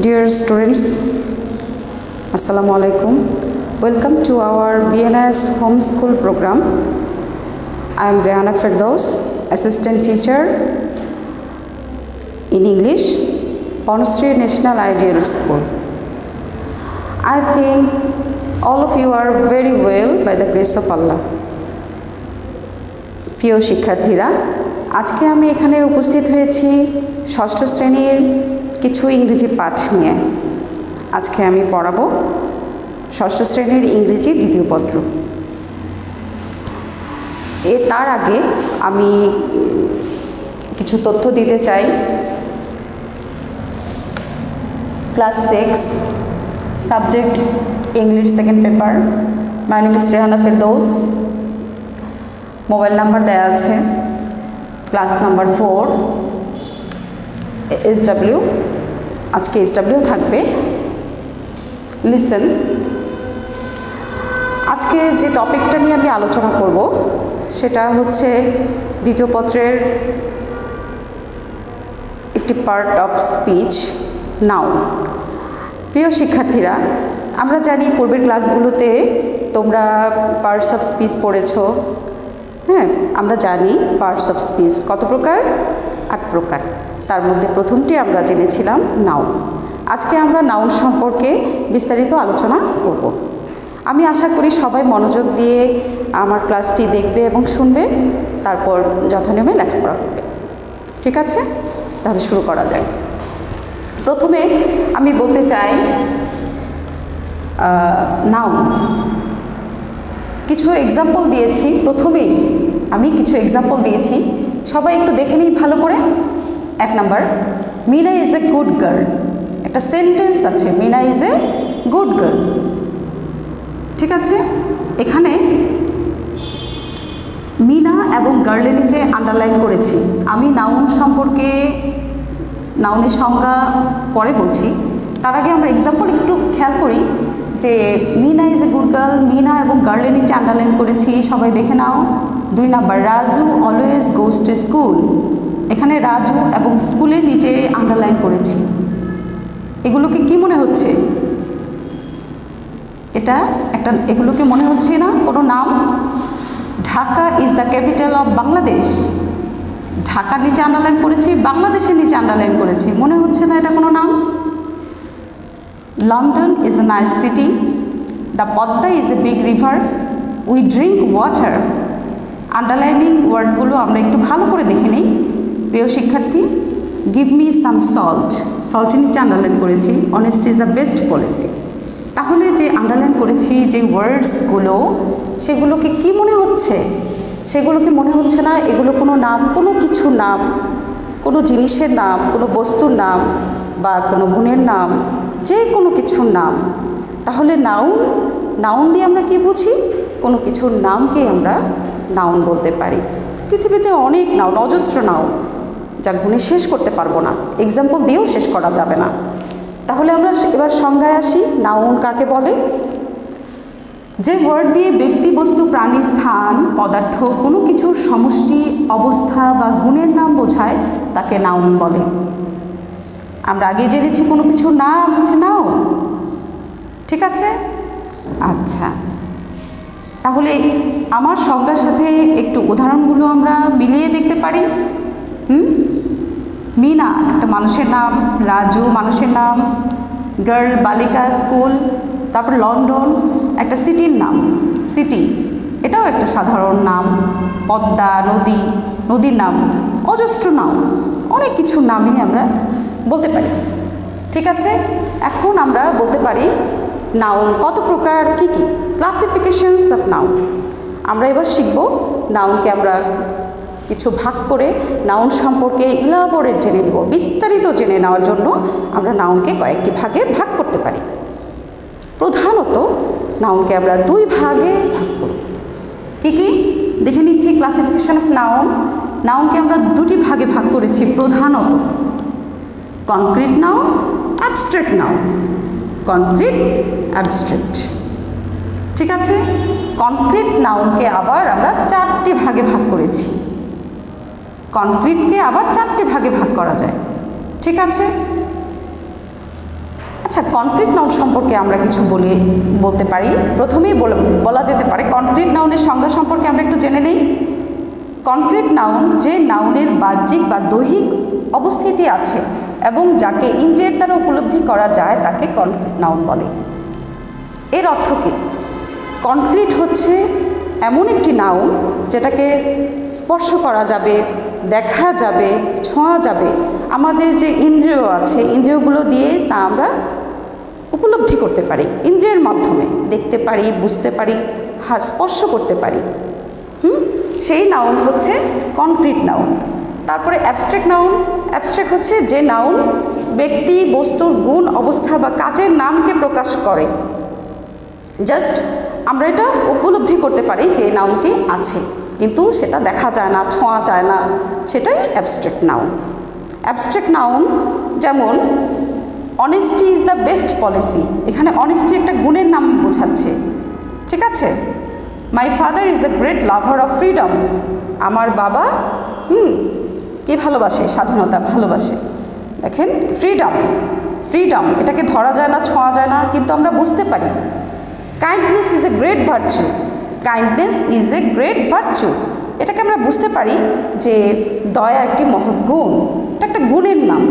Dear students, Assalamu alaikum. Welcome to our BNS homeschool program. I am Rehana Firdaus, assistant teacher in English, Bonusri National Ideal School. I think all of you are very well by the grace of Allah. প্রিয় শিক্ষার্থীরা, আজকে আমি এখানে উপস্থিত হয়েছি ষষ্ঠ শ্রেণীর কিছু ইংরেজি পাঠ নিয়ে। আজকে আমি পড়াবো ষষ্ঠ শ্রেণীর ইংরেজি দ্বিতীয় পত্র। তার আগে আমি কিছু তথ্য দিতে চাই। Class 6 subject English second paper. My name is Rehana Ferdous. Mobile number দেওয়া আছে। ক্লাস নাম্বার 4 SW, আজকে SW থাকবে। লিসেন, আজকে যে টপিকটা নিয়ে আমি আলোচনা করব সেটা হচ্ছে দ্বিতীয় পত্রের একটি পার্ট অফ স্পিচ, নাউন। প্রিয় শিক্ষার্থীরা, আমরা জানি পূর্বের ক্লাসগুলোতে তোমরা পার্টস অফ স্পিচ পড়েছো। হ্যাঁ, আমরা জানি পার্টস অফ স্পিচ কত প্রকার? 8 প্রকার। তার মধ্যে প্রথমটি আমরা জেনেছিলাম নাউন। আজকে আমরা নাউন সম্পর্কে বিস্তারিত আলোচনা করব। আমি আশা করি সবাই মনোযোগ দিয়ে আমার ক্লাসটি দেখবে এবং শুনবে, তারপর যথানিয়মে লেখাপড়া করবে। ঠিক আছে, তাহলে শুরু করা যায়। প্রথমে আমি বলতে চাই নাউন। কিছু এক্সাম্পল দিয়েছি। প্রথমেই আমি কিছু এক্সাম্পল দিয়েছি, সবাই একটু দেখে নিই ভালো করে। 1 number, Meena is a good girl. একটা সেন্টেন্স আছে, Meena is a good girl. ঠিক আছে, এখানে মিনা এবং গার্লের নিচে আন্ডারলাইন করেছি। আমি নাউন সম্পর্কে, নাউনের সংজ্ঞা পরে বলছি, তার আগে আমরা এক্সাম্পল একটু খেয়াল করি যে Mina is a good girl, Mina এবং গার্লের নিচে আন্ডারলাইন করেছি, সবাই দেখে নাও। 2 number, Raju always goes to school. এখানে রাজু এবং স্কুলের নিচে আন্ডারলাইন করেছি। এগুলোকে কি মনে হচ্ছে? এটা একটা, এগুলোকে মনে হচ্ছে না কোনো নাম? Dhaka is the capital of Bangladesh. ঢাকার নিচে আন্ডারলাইন করেছি, বাংলাদেশের নিচে আন্ডারলাইন করেছি, মনে হচ্ছে না এটা কোনো নাম? London is a nice city. The Padma is a big river. We drink water. Underlining ওয়ার্ডগুলো আমরা একটু ভালো করে দেখে নিই। প্রিয় শিক্ষার্থী, গিভ মি সাম সল্ট। সল্টের নিচে আন্ডারলাইন করেছি, honest is the best policy. তাহলে যে আন্ডারলাইন করেছি যে ওয়ার্ডসগুলো, সেগুলোকে কি মনে হচ্ছে? সেগুলোকে মনে হচ্ছে না এগুলো কোনো নাম, কোনো কিছু নাম, কোনো জিনিসের নাম, কোনো বস্তুর নাম বা কোনো গুণের নাম, যে কোনো কিছুর নাম। তাহলে নাউন, নাউন দিয়ে আমরা কি বুঝি? কোনো কিছুর নামকে আমরা নাউন বলতে পারি। পৃথিবীতে অনেক নাউন, অজস্র নাউন, যা গুণে শেষ করতে পারবো না, এক্সাম্পল দিয়েও শেষ করা যাবে না। তাহলে আমরা এবার সংজ্ঞায় আসি। নাউন কাকে বলে? যে ওয়ার্ড দিয়ে ব্যক্তি, বস্তু, প্রাণী, স্থান, পদার্থ, কোনো কিছুর সমষ্টি, অবস্থা বা গুণের নাম বোঝায়, তাকে নাউন বলে। আমরা আগে জেনেছি কোনো কিছুর নাম হচ্ছে নাউন। ঠিক আছে, আচ্ছা, তাহলে আমার সংজ্ঞার সাথে একটু উদাহরণগুলো আমরা মিলিয়ে দেখতে পারি। মিনা একটা মানুষের নাম, রাজু মানুষের নাম, গার্ল বালিকা স্কুল, তারপর লন্ডন একটা সিটির নাম, সিটি এটাও একটা সাধারণ নাম, পদ্মা নদী, নদীর নাম, অজস্র নাম, অনেক কিছুর নামই আমরা বলতে পারি। ঠিক আছে, এখন আমরা বলতে পারি নাউন কত প্রকার, কি কি ক্লাসিফিকেশনস অফ নাউন। আমরা এবার শিখব নাউনকে আমরা কিছু ভাগ করে নাউন সম্পর্কে ইলাবোরেট জেনে নেব। বিস্তারিত জেনে নেওয়ার জন্য আমরা নাউনকে কয়েকটি ভাগে ভাগ করতে পারি। প্রধানত নাউনকে আমরা 2 ভাগে ভাগ করব। কী কী দেখে নিচ্ছি। ক্লাসিফিকেশন অফ নাউন, নাউনকে আমরা 2টি ভাগে ভাগ করেছি প্রধানত। Concrete noun, abstract noun. Concrete, abstract. ঠিক আছে, কনক্রিট নাউনকে আবার আমরা 4টি ভাগে ভাগ করেছি। কনক্রিটকে আবার 4টে ভাগে ভাগ করা যায়। ঠিক আছে, আচ্ছা, কনক্রিট নাউন সম্পর্কে আমরা কিছু বলতে পারি। প্রথমেই বলা যেতে পারে কনক্রিট নাউনের সংজ্ঞা সম্পর্কে আমরা একটু জেনে নেই। কনক্রিট নাউন যে নাউনের বাহ্যিক বা দৈহিক অবস্থিতি আছে এবং যাকে ইন্দ্রিয়ের দ্বারা উপলব্ধি করা যায় তাকে কনক্রিট নাউন বলে। এর অর্থ কী? কনক্রিট হচ্ছে এমন একটি নাউন যেটাকে স্পর্শ করা যাবে, দেখা যাবে, ছোঁয়া যাবে। আমাদের যে ইন্দ্রিয় আছে, ইন্দ্রিয়গুলো দিয়ে তা আমরা উপলব্ধি করতে পারি, ইন্দ্রিয়ের মাধ্যমে দেখতে পারি, বুঝতে পারি, স্পর্শ করতে পারি। সেই নাউন হচ্ছে কনক্রিট নাউন। তারপরে অ্যাবস্ট্রাক্ট নাউন। অ্যাবস্ট্রাক্ট হচ্ছে যে নাউন ব্যক্তি, বস্তুর গুণ, অবস্থা বা কাজের নামকে প্রকাশ করে। জাস্ট আমরা এটা উপলব্ধি করতে পারি যে এই নাউনটি আছে, কিন্তু সেটা দেখা যায় না, ছোঁয়া যায় না, সেটাই অ্যাবস্ট্রাক্ট নাউন। অ্যাবস্ট্রাক্ট নাউন যেমন honesty is the best policy. এখানে অনেস্টি একটা গুণের নাম বোঝাচ্ছে, ঠিক আছে। My father is a great lover of freedom. আমার বাবা কে ভালোবাসে? স্বাধীনতা ভালোবাসে। দেখেন, ফ্রিডম, ফ্রিডম এটাকে ধরা যায় না, ছোঁয়া যায় না, কিন্তু আমরা বুঝতে পারি। Kindness is a great virtue. Kindness is a great virtue, এটাকে আমরা বুঝতে পারি যে দয়া একটি মহৎ গুণ। এটা একটা গুণের নাম।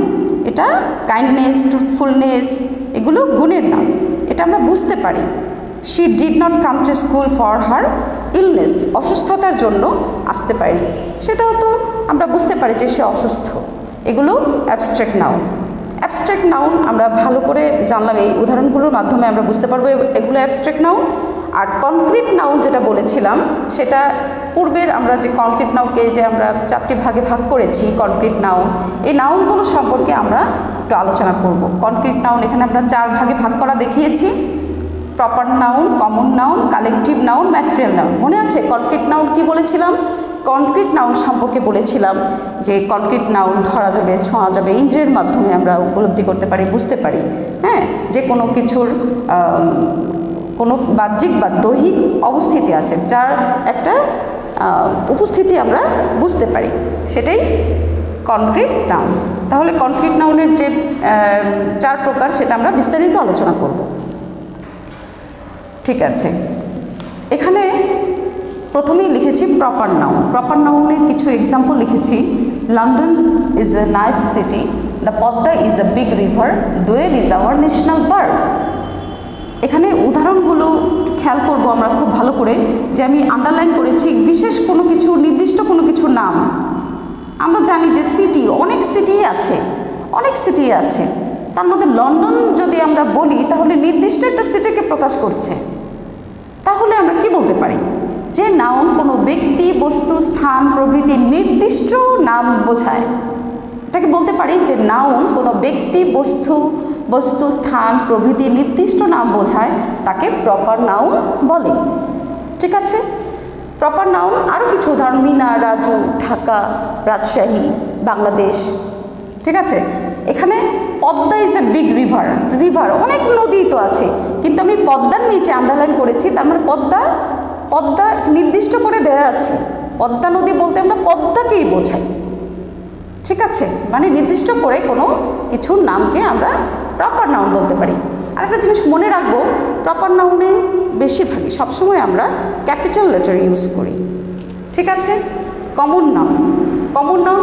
এটা কাইন্ডনেস, ট্রুথফুলনেস এগুলো গুণের নাম, এটা আমরা বুঝতে পারি। She did not come to school for her illness. অসুস্থতার জন্য আসতে পারি, সেটাও তো আমরা বুঝতে পারি যে সে অসুস্থ। এগুলো অ্যাবস্ট্রাক্ট নাউন। অ্যাবস্ট্রাক্ট নাউন আমরা ভালো করে জানলাম, এই উদাহরণগুলোর মাধ্যমে আমরা বুঝতে পারবো এগুলো অ্যাবস্ট্রাক্ট নাউন। আর কনক্রিট নাউন যেটা বলেছিলাম, সেটা পূর্বের আমরা যে কনক্রিট নাউনকে যে আমরা 4টি ভাগে ভাগ করেছি কনক্রিট নাউন, এই নাউনগুলো সম্পর্কে আমরা একটু আলোচনা করব। কনক্রিট নাউন এখানে আমরা 4 ভাগে ভাগ করা দেখিয়েছি। Proper noun, common noun, collective noun, material noun. মনে আছে কনক্রিট নাউন কি বলেছিলাম? কনক্রিট নাউন সম্পর্কে বলেছিলাম যে কনক্রিট নাউন ধরা যাবে, ছোঁয়া যাবে, ইন্দ্রিয়ের মাধ্যমে আমরা উপলব্ধি করতে পারি, বুঝতে পারি। হ্যাঁ, যে কোনো কিছুর কোনো বাহ্যিক বা দৈহিক অবস্থিতি আছে, যার একটা উপস্থিতি আমরা বুঝতে পারি, সেটাই কনক্রিট নাউন। তাহলে কনক্রিট নাউনের যে 4 প্রকার সেটা আমরা বিস্তারিত আলোচনা করব। ঠিক আছে, এখানে প্রথমেই লিখেছি প্রপার নাউন। প্রপার নাউনের কিছু এক্সাম্পল লিখেছি। London is a nice city, the Padma is a big river, Doel is our national bird. এখানে উদাহরণগুলো খেয়াল করব আমরা খুব ভালো করে, যে আমি আন্ডারলাইন করেছি বিশেষ কোনো কিছু, নির্দিষ্ট কোনো কিছু নাম। আমরা জানি যে সিটি, অনেক সিটি আছে, অনেক সিটি আছে, তার মধ্যে লন্ডন যদি আমরা বলি তাহলে নির্দিষ্ট একটা সিটিকে প্রকাশ করছে। তাহলে আমরা কি বলতে পারি? যে নাউন কোনো ব্যক্তি, বস্তু, স্থান প্রভৃতি নির্দিষ্ট নাম বোঝায়, এটাকে বলতে পারি যে নাউন কোনো ব্যক্তি, বস্তু, স্থান প্রভৃতি নির্দিষ্ট নাম বোঝায়, তাকে প্রপার নাউন বলে। ঠিক আছে, প্রপার নাউন আরও কিছু উদাহরণ: মিনা, রাজু, ঢাকা, রাজশাহী, বাংলাদেশ। ঠিক আছে, এখানে Padma is a big river. River অনেক নদী তো আছে, কিন্তু আমি পদ্মার নিচে আন্ডারলাইন করেছি, তার মানে পদ্মা নির্দিষ্ট করে দেওয়া আছে। পদ্মা নদী বলতে আমরা পদ্মাকেই বোঝাই। ঠিক আছে, মানে নির্দিষ্ট করে কোনো কিছুর নামকে আমরা প্রপার নাউন বলতে পারি। আরেকটা জিনিস মনে রাখবো, প্রপার নাউনে বেশিরভাগই সবসময় আমরা ক্যাপিটাল লেটার ইউজ করি। ঠিক আছে, কমন নাউন। কমন নাউন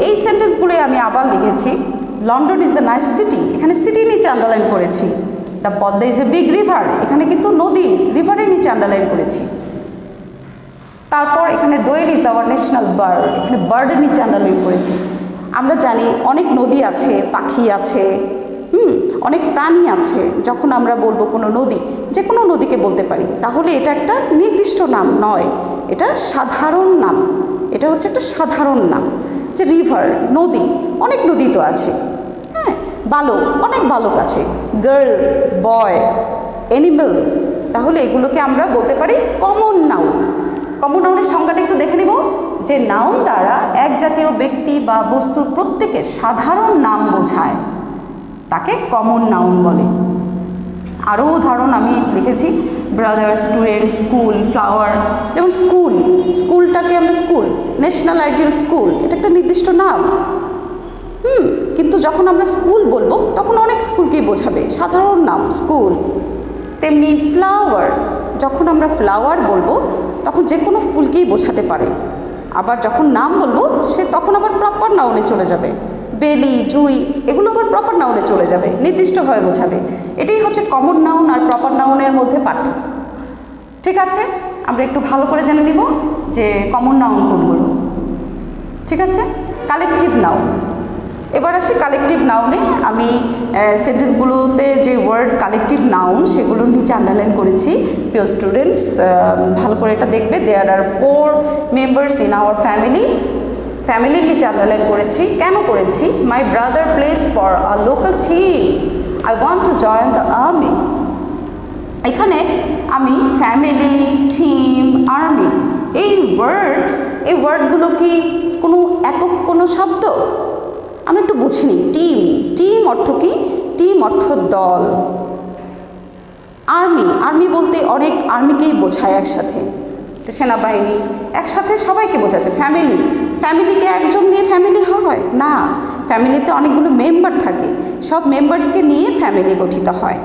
এই সেন্টেন্সগুলোই আমি আবার লিখেছি। London is a nice city, এখানে সিটি নিচে আন্ডারলাইন করেছি। The Padma is a big river, এখানে কিন্তু নদী, রিভারের নিচে আন্ডারলাইন করেছি। তারপর এখানে দোয়েল ইজ আওয়ার ন্যাশনাল বার্ড, এখানে বার্ডের নিচে আন্ডারলাইন করেছি। আমরা জানি অনেক নদী আছে, পাখি আছে, অনেক প্রাণী আছে। যখন আমরা বলবো কোনো নদী, যে কোনো নদীকে বলতে পারি, তাহলে এটা একটা নির্দিষ্ট নাম নয়, এটা সাধারণ নাম। এটা হচ্ছে একটা সাধারণ নাম। যে রিভার, নদী, অনেক নদী তো আছে। হ্যাঁ, বালক, অনেক বালক আছে। গার্ল, বয়, অ্যানিমেল, তাহলে এগুলোকে আমরা বলতে পারি কমন নাউন। কমন নাউনের সংজ্ঞাটা একটু দেখে নিব। যে নাউন দ্বারা এক জাতীয় ব্যক্তি বা বস্তুর প্রত্যেকের সাধারণ নাম বোঝায়, তাকে কমন নাউন বলে। আরও উদাহরণ আমি লিখেছি: ব্রাদার, স্টুডেন্ট, স্কুল, ফ্লাওয়ার। যেমন স্কুলটাকে আমরা স্কুল, ন্যাশনাল আইডিয়াল স্কুল, এটা একটা নির্দিষ্ট নাম। কিন্তু যখন আমরা স্কুল বলবো তখন অনেক স্কুলকেই বোঝাবে, সাধারণ নাম স্কুল। তেমনি ফ্লাওয়ার, যখন আমরা ফ্লাওয়ার বলবো তখন যে কোনো ফুলকেই বোঝাতে পারে। আবার যখন নাম বলবো সে তখন আবার প্রপার নাউনে চলে যাবে। বেলি, জুই এগুলো আবার প্রপার নাউনে চলে যাবে, নির্দিষ্টভাবে বোঝাবে। এটাই হচ্ছে কমন নাউন আর প্রপার নাউনের মধ্যে পার্থক্য। ঠিক আছে, আমরা একটু ভালো করে জেনে নিব যে কমন নাউন কোনগুলো। ঠিক আছে, কালেকটিভ নাউন। এবার আসি কালেকটিভ নাউনে। আমি সেন্টেন্সগুলোতে যে ওয়ার্ড কালেকটিভ নাউন সেগুলোর নিচে আন্ডারলাইন করেছি। প্রিয় স্টুডেন্টস, ভালো করে এটা দেখবে। দেয়ার আর 4 মেম্বার্স ইন আওয়ার ফ্যামিলি। ফ্যামিলির নিচে আন্ডারলাইন করেছি। কেন করেছি? My brother place for a local team, I want to join the army. এখানে আমি ফ্যামিলি, টিম, আর্মি এই ওয়ার্ডগুলো কি কোনো একক কোনো শব্দ? আমরা একটু বুঝে নিই। টিম অর্থ কি? টিম অর্থ দল। আর্মি বলতে অনেক আর্মিকেই বোঝায় একসাথে, সেনাবাহিনী একসাথে সবাইকে বোঝাচ্ছে। ফ্যামিলিকে একজন দিয়ে ফ্যামিলি হয় না, ফ্যামিলিতে অনেকগুলো মেম্বার থাকে, সব মেম্বার্সকে নিয়ে ফ্যামিলি গঠিত হয়,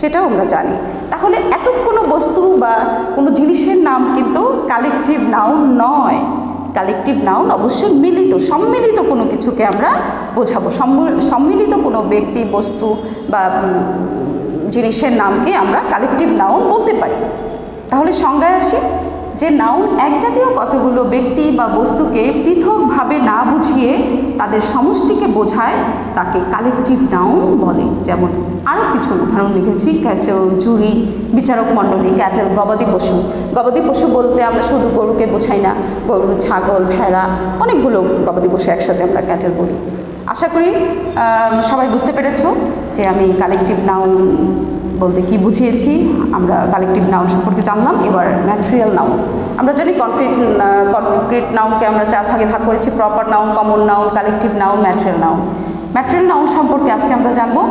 সেটাও আমরা জানি। তাহলে একক কোনো বস্তু বা কোনো জিনিসের নাম কিন্তু কালেকটিভ নাউন নয়। কালেকটিভ নাউন অবশ্যই সম্মিলিত কোনো কিছুকে আমরা বোঝাবো। সম্মিলিত কোনো ব্যক্তি, বস্তু বা জিনিসের নামকে আমরা কালেকটিভ নাউন বলতে পারি। তাহলে সংজ্ঞায় আসি যে নাউন একজাতীয় কতগুলো ব্যক্তি বা বস্তুকে পৃথকভাবে না বুঝিয়ে তাদের সমষ্টিকে বোঝায়, তাকে কালেকটিভ নাউন বলে। যেমন আরও কিছু উদাহরণ লিখেছি। ক্যাটেল, জুরি, বিচারক মণ্ডলী। ক্যাটেল গবাদি পশু। গবাদি পশু বলতে আমরা শুধু গরুকে বোঝাই না, গরু, ছাগল, ভেড়া অনেকগুলো গবাদি পশু একসাথে আমরা ক্যাটেল বলি। আশা করি সবাই বুঝতে পেরেছো যে আমি কালেকটিভ নাউন বলতে কি বুঝিয়েছি। আমরা কালেকটিভ নাউন সম্পর্কে জানলাম। এবার ম্যাটেরিয়াল নাউন। আমরা জানি কনক্রিট নাউনকে আমরা 4 ভাগে ভাগ করেছি: proper noun, common noun, collective noun, material noun. Material noun সম্পর্কে আজকে আমরা জানবো।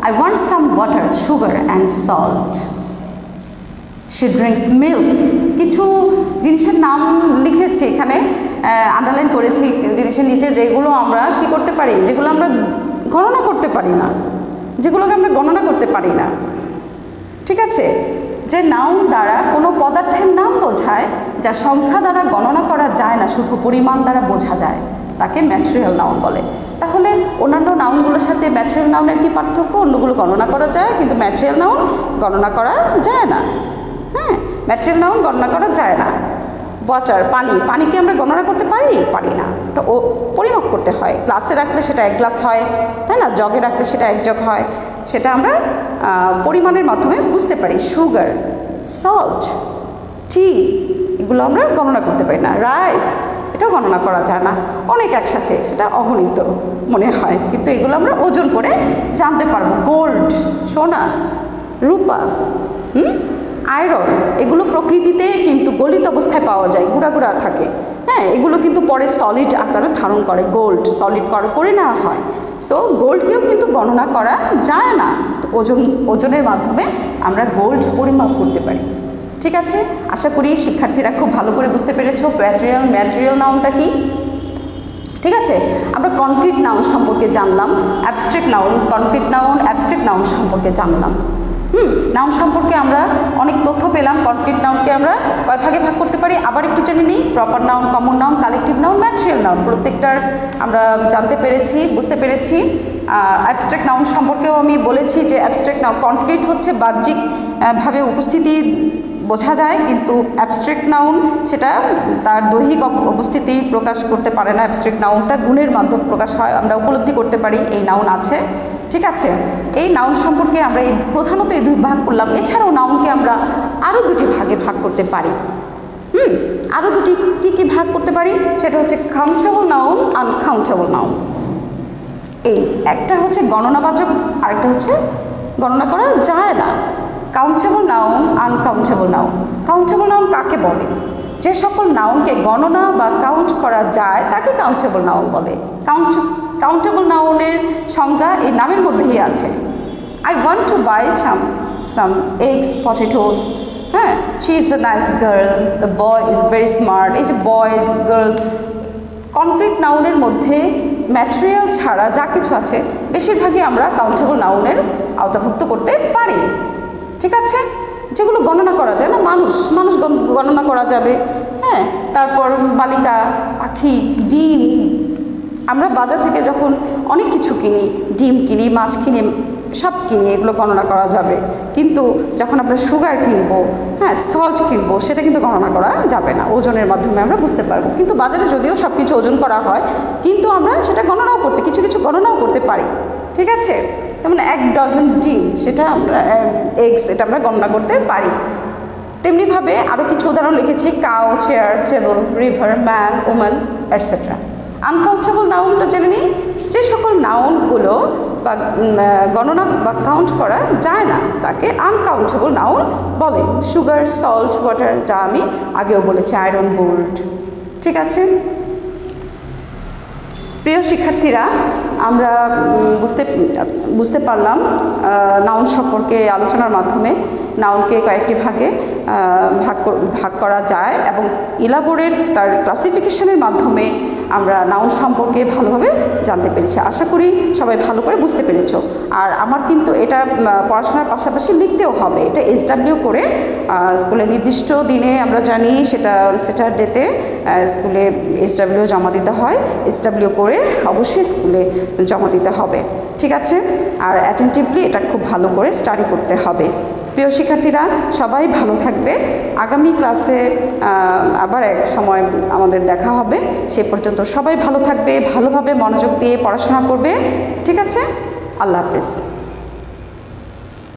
I want some water, sugar and salt. She drinks milk. কিছু জিনিসের নাম লিখেছি এখানে, আন্ডারলাইন করেছি জিনিসের নিচে, যেগুলো আমরা কি করতে পারি, যেগুলো আমরা গণনা করতে পারি না, ঠিক আছে? যে নাউন দ্বারা কোনো পদার্থের নাম বোঝায় যা সংখ্যা দ্বারা গণনা করা যায় না, শুধু পরিমাণ দ্বারা বোঝা যায়, তাকে ম্যাটেরিয়াল নাউন বলে। তাহলে অন্যান্য নাউনগুলোর সাথে ম্যাটেরিয়াল নাউনের কি পার্থক্য? অন্যগুলো গণনা করা যায়, কিন্তু ম্যাটেরিয়াল নাউন গণনা করা যায় না। হ্যাঁ, ম্যাটেরিয়াল নাউন গণনা করা যায় না। ওয়াটার, পানিকে আমরা গণনা করতে পারি না, তো ও পরিমাপ করতে হয়। গ্লাসে রাখলে সেটা 1 গ্লাস হয়, তাই না? জগে রাখলে সেটা 1 জগ হয়, সেটা আমরা পরিমাণের মাধ্যমে বুঝতে পারি। সুগার, সল্ট, টি এগুলো আমরা গণনা করতে পারি না। রাইস, এটাও গণনা করা যায় না, অনেক একসাথে, সেটা অগণিত মনে হয়, কিন্তু এগুলো আমরা ওজন করে জানতে পারবো। গোল্ড, সোনা, রূপা, আয়রন, এগুলো প্রকৃতিতে কিন্তু গলিত অবস্থায় পাওয়া যায়, গুঁড়া থাকে। হ্যাঁ, এগুলো কিন্তু পরে সলিড আকারে ধারণ করে। গোল্ড সলিড করে নেওয়া হয়। সো গোল্ডকেও কিন্তু গণনা করা যায় না, ওজনের মাধ্যমে আমরা গোল্ড পরিমাপ করতে পারি। ঠিক আছে, আশা করি শিক্ষার্থীরা খুব ভালো করে বুঝতে পেরেছো ম্যাটেরিয়াল নাউনটা কি। ঠিক আছে, আমরা কনক্রিট নাউন সম্পর্কে জানলাম, abstract noun, concrete noun, abstract noun সম্পর্কে জানলাম। নাউন সম্পর্কে আমরা অনেক তথ্য পেলাম। কনক্রিট নাউনকে আমরা কয় ভাগে ভাগ করতে পারি আবার একটু জেনে নিই। Proper noun, common noun, collective noun, material noun, প্রত্যেকটার আমরা জানতে পেরেছি, বুঝতে পেরেছি। অ্যাবস্ট্রাক্ট নাউন সম্পর্কেও আমি বলেছি যে অ্যাবস্ট্রাক্ট নাউন, কনক্রিট হচ্ছে বাহ্যিকভাবে উপস্থিতি বোঝা যায়, কিন্তু অ্যাবস্ট্রাক্ট নাউন সেটা তার দৈহিক উপস্থিতি প্রকাশ করতে পারে না। অ্যাবস্ট্রাক্ট নাউনটা গুণের মাধ্যমে প্রকাশ হয়, আমরা উপলব্ধি করতে পারি এই নাউন আছে। ঠিক আছে, এই নাউন সম্পর্কে আমরা প্রধানত এই 2 ভাগ করলাম। এছাড়াও নাউনকে আমরা আরও 2টি ভাগে ভাগ করতে পারি। আরও 2টি কী ভাগ করতে পারি, সেটা হচ্ছে কাউন্টেবল নাউন, আনকাউন্টেবল নাউন। এই একটা হচ্ছে গণনাবাচক, আরেকটা হচ্ছে গণনা করা যায় না। Countable noun, uncountable noun. Countable noun কাকে বলে? যে সকল নাউনকে গণনা বা কাউন্ট করা যায় তাকে কাউন্টেবল নাউন বলে। কাউন্টেবল নাউনের সংজ্ঞা এই নামের মধ্যেই আছে। I want to buy some eggs, potatoes. হ্যাঁ, she is a nice girl, the boy is very smart. এই যে বয়, গার্ল, কনক্রিট নাউনের মধ্যে ম্যাটেরিয়াল ছাড়া যা কিছু আছে বেশিরভাগই আমরা কাউন্টেবল নাউনের আওতাভুক্ত করতে পারি। ঠিক আছে, যেগুলো গণনা করা যায় না, মানুষ গণনা করা যাবে। হ্যাঁ, তারপর বালিকা, পাখি, ডিম। আমরা বাজার থেকে যখন অনেক কিছু কিনি, ডিম কিনি, মাছ কিনি, সব কিনি, এগুলো গণনা করা যাবে। কিন্তু যখন আমরা সুগার কিনবো, হ্যাঁ, সল্ট কিনবো, সেটা কিন্তু গণনা করা যাবে না, ওজনের মাধ্যমে আমরা বুঝতে পারবো। কিন্তু বাজারে যদিও সব কিছু ওজন করা হয়, কিন্তু আমরা সেটা গণনাও করতে কিছু গণনাও করতে পারি। ঠিক আছে, যেমন 1 ডজন ডিম, সেটা আমরা এগস, এটা আমরা গণনা করতে পারি। তেমনিভাবে আরও কিছু উদাহরণ লিখেছি: cow, chair, table, river, man, woman, etcetera. Uncountable নাউনটা জেনে নিই। যে সকল নাউনগুলো বা গণনা বা কাউন্ট করা যায় না তাকে আনকাউন্টেবল নাউন বলে। সুগার, সল্ট, ওয়াটার, যা আমি আগেও বলেছি, আয়রন, গোল্ড। ঠিক আছে, প্রিয় শিক্ষার্থীরা, আমরা বুঝতে পারলাম নাউন সম্পর্কে আলোচনার মাধ্যমে নাউনকে কয়েকটি ভাগে ভাগ করা যায় এবং ইলাবোরেট তার ক্লাসিফিকেশনের মাধ্যমে আমরা নাউন সম্পর্কে ভালোভাবে জানতে পেরেছি। আশা করি সবাই ভালো করে বুঝতে পেরেছো। আর আমার কিন্তু এটা পড়াশোনার পাশাপাশি লিখতেও হবে। এটা SW করে স্কুলে নির্দিষ্ট দিনে আমরা জানি, সেটা স্যাটারডেতে স্কুলে SW জমা দিতে হয়। SW করে অবশ্যই স্কুলে জমা দিতে হবে। ঠিক আছে, আর অ্যাটেন্টিভলি এটা খুব ভালো করে স্টাডি করতে হবে। প্রিয় শিক্ষার্থীরা, সবাই ভালো থাকবে। আগামী ক্লাসে আবার এক সময় আমাদের দেখা হবে। সে পর্যন্ত সবাই ভালো থাকবে, ভালোভাবে মনোযোগ দিয়ে পড়াশোনা করবে। ঠিক আছে, আল্লাহ হাফেজ।